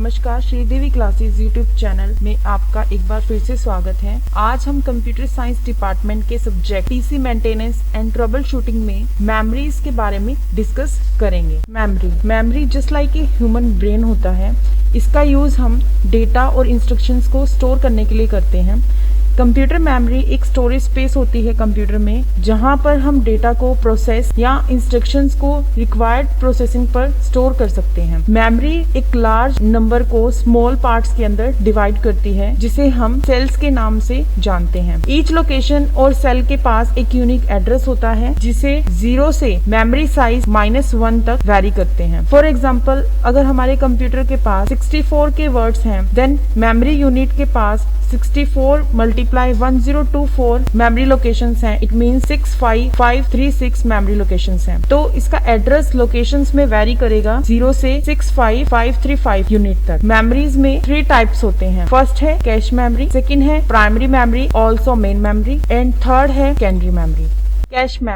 नमस्कार, Sridevi classes YouTube channel में आपका एक बार फिर से स्वागत है। आज हम कंप्यूटर साइंस डिपार्टमेंट के subject PC maintenance and trouble shooting में मेमोरीज के बारे में डिस्कस करेंगे। Memory just like a human brain होता है। इसका यूज हम डेटा और इंस्ट्रक्शंस को स्टोर करने के लिए करते हैं। कंप्यूटर मेमोरी एक स्टोरेज स्पेस होती है कंप्यूटर में, जहां पर हम डेटा को प्रोसेस या इंस्ट्रक्शंस को रिक्वायर्ड प्रोसेसिंग पर स्टोर कर सकते हैं। मेमोरी एक लार्ज नंबर को स्मॉल पार्ट्स के अंदर डिवाइड करती है, जिसे हम सेल्स के नाम से जानते हैं। ईच लोकेशन और सेल के पास एक यूनिक एड्रेस होता है, जिसे 0 से मेमोरी साइज -1 तक वेरी करते हैं। फॉर एग्जाम्पल, अगर हमारे कंप्यूटर के पास 64 के वर्ड्स हैं, देन मेमोरी यूनिट के पास 64 × 1024 मेमोरी लोकेशंस हैं। इट मीन 65536 मेमोरी लोकेशंस हैं। तो इसका एड्रेस लोकेशंस में वेरी करेगा 0 से 65535 यूनिट तक। मेमोरीज में 3 टाइप्स होते हैं। फर्स्ट है कैश मेमोरी, सेकंड है primary memory also main memory, and third है सेकेंडरी मेमोरी।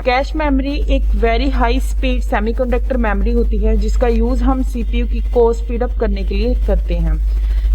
कैश मेमोरी एक very high speed semiconductor memory होती है, जिसका यूज हम सीपीयू की को स्पीड अप करने के लिए करते हैं।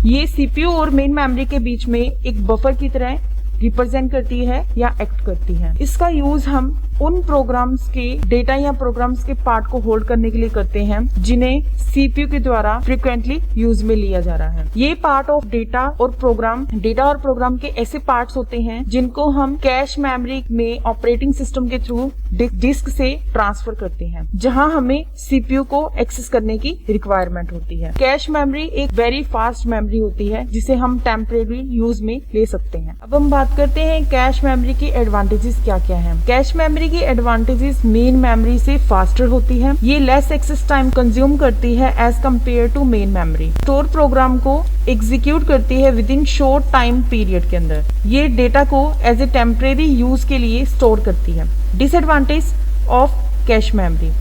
ये सीपीयू और मेन मेमोरी के बीच में एक बफर की तरह रिप्रेजेंट करती है या एक्ट करती है। इसका यूज हम उन प्रोग्राम्स के डेटा या प्रोग्राम्स के पार्ट को होल्ड करने के लिए करते हैं, जिन्हें सीपीयू के द्वारा फ्रिक्वेंटली यूज में लिया जा रहा है। ये पार्ट ऑफ डेटा और प्रोग्राम के ऐसे पार्ट्स होते हैं जिनको हम कैश मेमोरी में ऑपरेटिंग सिस्टम के थ्रू डिस्क से ट्रांसफर करते हैं, जहां हमें सीपीयू को एक्सेस करने की रिक्वायरमेंट होती है। कैश मेमोरी एक वेरी फास्ट मेमोरी होती है, जिसे हम टेम्परेरी यूज में ले सकते हैं। अब हम बात करते हैं कैश मेमोरी की एडवांटेजेस क्या क्या हैं। कैश मेमोरी की एडवांटेजेस मेन मेमोरी से फास्टर होती है। ये लेस एक्सेस टाइम कंज्यूम करती है as compare to main memory. Store program को एग्जीक्यूट करती है within short time period के अंदर। ये डेटा को एज ए टेम्परेरी यूज के लिए स्टोर करती है। Disadvantage of cache memory.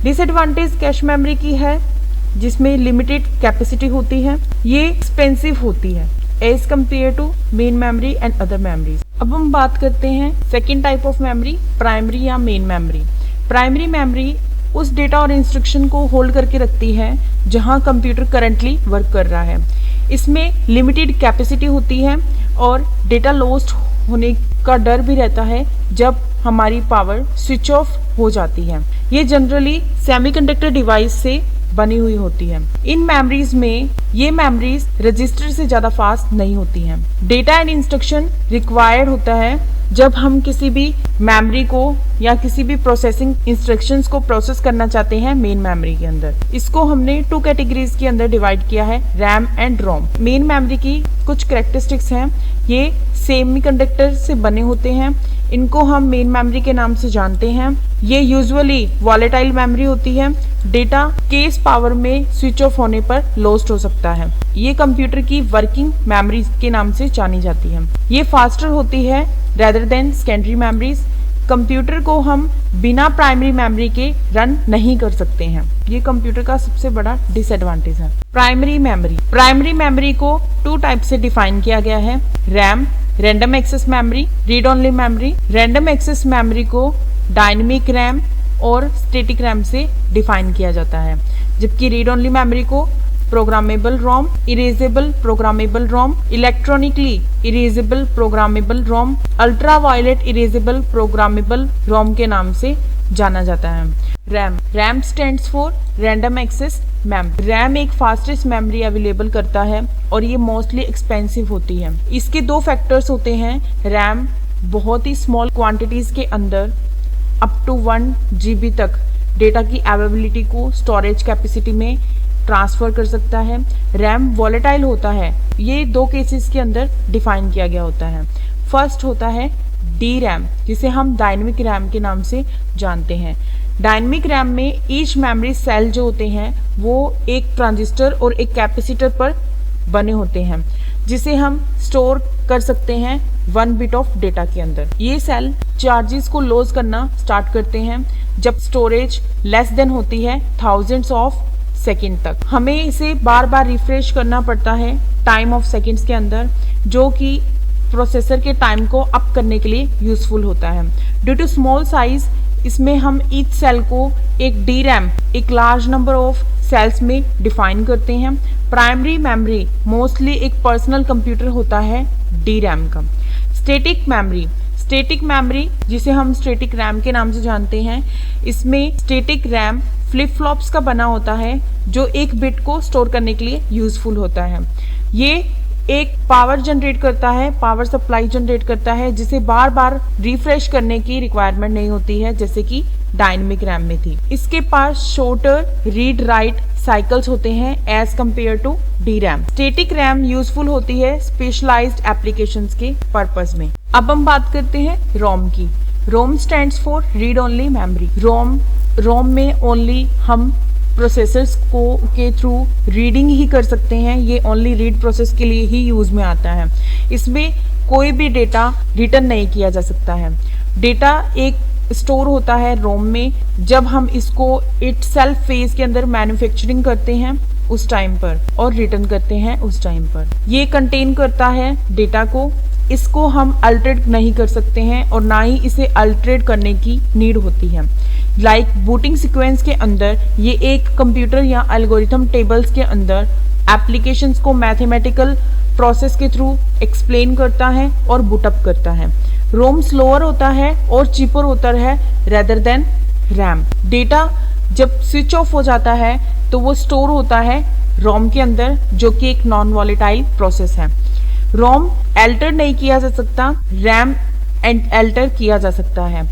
Disadvantage cash memory की है जिसमें लिमिटेड कैपेसिटी होती है। ये एक्सपेंसिव होती है as compare to main memory and other memories. अब हम बात करते हैं second type of memory, primary या मेन मेमोरी। प्राइमरी मेमोरी उस डेटा और इंस्ट्रक्शन को होल्ड करके रखती है जहां कंप्यूटर करंटली वर्क कर रहा है। इसमें लिमिटेड कैपेसिटी होती है और डेटा लॉस्ट होने का डर भी रहता है जब हमारी पावर स्विच ऑफ हो जाती है। ये जनरली सेमीकंडक्टर डिवाइस से बनी हुई होती है। इन मेमोरीज में ये मेमोरीज रजिस्टर से ज्यादा फास्ट नहीं होती हैं। डेटा एंड इंस्ट्रक्शन रिक्वायर्ड होता है जब हम किसी भी मेमोरी को या किसी भी प्रोसेसिंग इंस्ट्रक्शंस को प्रोसेस करना चाहते हैं मेन मेमोरी के अंदर। इसको हमने 2 कैटेगरीज के अंदर डिवाइड किया है, RAM and ROM. Main memory की कुछ कैरेक्टरिस्टिक्स हैं। ये सेमीकंडक्टर से बने होते हैं। इनको हम मेन मेमोरी के नाम से जानते हैं। ये यूजुअली वॉलेटाइल मेमोरी होती है। डेटा केस पावर में स्विच ऑफ होने पर लॉस्ट हो सकता है। ये कंप्यूटर की वर्किंग मेमोरी के नाम से जानी जाती है। ये फास्टर होती है rather than secondary memories. Computer को हम बिना प्राइमरी मेमोरी के रन नहीं कर सकते हैं। ये कंप्यूटर का सबसे बड़ा डिसएडवांटेज है। प्राइमरी मेमोरी को 2 टाइप से डिफाइन किया गया है। RAM, random access memory, read only memory. Random access memory को डायनेमिक रैम और स्टैटिक रैम से डिफाइन किया जाता है, जबकि रीड ओनली मेमोरी को programmable ROM, erasable programmable ROM, electronically erasable programmable ROM, ultraviolet erasable programmable ROM के नाम से जाना जाता है। RAM stands for random access memory. RAM एक फास्टेस्ट मेमोरी अवेलेबल करता है और ये मोस्टली एक्सपेंसिव होती है। इसके 2 फैक्टर्स होते हैं। रैम बहुत ही स्मॉल क्वांटिटीज के अंदर अप टू 1 GB तक डेटा की अवेलेबिलिटी को स्टोरेज कैपेसिटी में ट्रांसफर कर सकता है। रैम वॉलेटाइल होता है। ये 2 केसेस के अंदर डिफाइन किया गया होता है। फर्स्ट होता है डी रैम, जिसे हम डायनेमिक रैम के नाम से जानते हैं। डायनेमिक रैम में ईच मेमोरी सेल जो होते हैं वो एक ट्रांजिस्टर और एक कैपेसिटर पर बने होते हैं, जिसे हम स्टोर कर सकते हैं 1 बिट ऑफ डेटा के अंदर। ये सेल चार्जेस को लॉस करना स्टार्ट करते हैं जब स्टोरेज लेस देन होती है थाउजेंड्स ऑफ सेकेंड तक। हमें इसे बार बार रिफ्रेश करना पड़ता है टाइम ऑफ सेकेंड्स के अंदर, जो कि प्रोसेसर के टाइम को अप करने के लिए यूजफुल होता है। ड्यू टू स्मॉल साइज इसमें हम ईच सेल को एक डी रैम, एक लार्ज नंबर ऑफ सेल्स में डिफाइन करते हैं। प्राइमरी मेमोरी मोस्टली एक पर्सनल कंप्यूटर होता है डी रैम का। स्टैटिक मेमोरी जिसे हम स्टैटिक रैम के नाम से जानते हैं, इसमें स्टैटिक रैम फ्लिप फ्लॉप्स का बना होता है जो एक बिट को स्टोर करने के लिए यूजफुल होता है। ये एक पावर जनरेट करता है, पावर सप्लाई जनरेट करता है, जिसे बार बार रिफ्रेश करने की रिक्वायरमेंट नहीं होती है जैसे कि डायनेमिक रैम में थी। इसके पास शॉर्टर रीड राइट साइकिल्स होते हैं as compare to D RAM. Static RAM useful होती है स्पेशलाइज्ड एप्लीकेशंस के पर्पस में। अब हम बात करते हैं रोम की। ROM stands for read only memory. ROM में ओनली हम प्रोसेसर्स के थ्रू रीडिंग ही कर सकते हैं, ये ओनली रीड प्रोसेस के लिए ही यूज में आता है। इसमें कोई भी डेटा रिटर्न नहीं किया जा सकता है। डेटा एक स्टोर होता है रोम में जब हम इसको इटसेल्फ फेज के अंदर मैन्युफैक्चरिंग करते हैं उस टाइम पर और रिटर्न करते हैं उस टाइम पर। ये कंटेन करता है डेटा को, इसको हम अल्टरेट नहीं कर सकते हैं और ना ही इसे अल्टरेट करने की नीड होती है। लाइक बूटिंग सीक्वेंस के अंदर ये एक कंप्यूटर या एल्गोरिथम टेबल्स के अंदर एप्लीकेशंस को मैथमेटिकल प्रोसेस के थ्रू एक्सप्लेन करता है और बूटअप करता है। रोम स्लोअर होता है और चीपर होता है रेदर देन रैम। डेटा जब स्विच ऑफ हो जाता है तो वो स्टोर होता है रोम के अंदर, जो कि एक नॉन वॉलेटाइल प्रोसेस है। रोम अल्टर नहीं किया जा सकता, रैम अल्टर किया जा सकता है,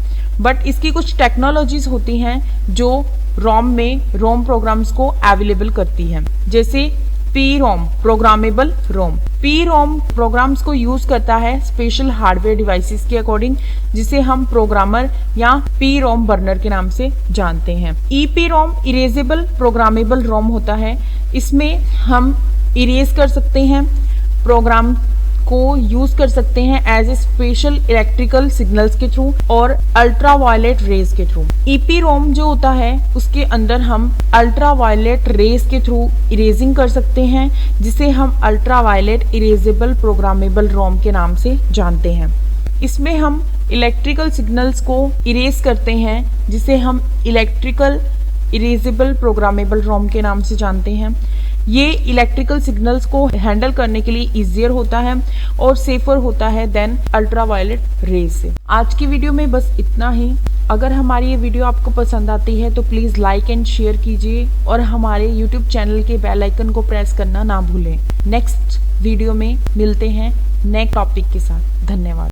बट इसकी कुछ टेक्नोलॉजीज होती हैं जो रोम में रोम प्रोग्राम्स को अवेलेबल करती हैं, जैसे P ROM programmable ROM. P ROM programs को यूज करता है स्पेशल हार्डवेयर डिवाइसेस के अकॉर्डिंग, जिसे हम प्रोग्रामर या पी रोम बर्नर के नाम से जानते हैं। ईपी रोम इरेजेबल प्रोग्रामेबल रोम होता है। इसमें हम इरेज कर सकते हैं, प्रोग्राम को यूज कर सकते हैं as a special electrical signals के थ्रू और अल्ट्रा वायलेट रेज के थ्रू। ईपी रोम जो होता है उसके अंदर हम अल्ट्रा वायलेट रेज के थ्रू इरेजिंग कर सकते हैं, जिसे हम ultraviolet erasable programmable ROM के नाम से जानते हैं। इसमें हम इलेक्ट्रिकल सिग्नल्स को इरेज करते हैं, जिसे हम इलेक्ट्रिकल इरेजेबल प्रोग्रामेबल रोम के नाम से जानते हैं। ये इलेक्ट्रिकल सिग्नल्स को हैंडल करने के लिए इजियर होता है और सेफर होता है देन अल्ट्रावायलेट रेज से। आज की वीडियो में बस इतना ही। अगर हमारी ये वीडियो आपको पसंद आती है तो प्लीज़ लाइक एंड शेयर कीजिए और हमारे यूट्यूब चैनल के बेल आइकन को प्रेस करना ना भूलें। नेक्स्ट वीडियो में मिलते हैं नए टॉपिक के साथ। धन्यवाद।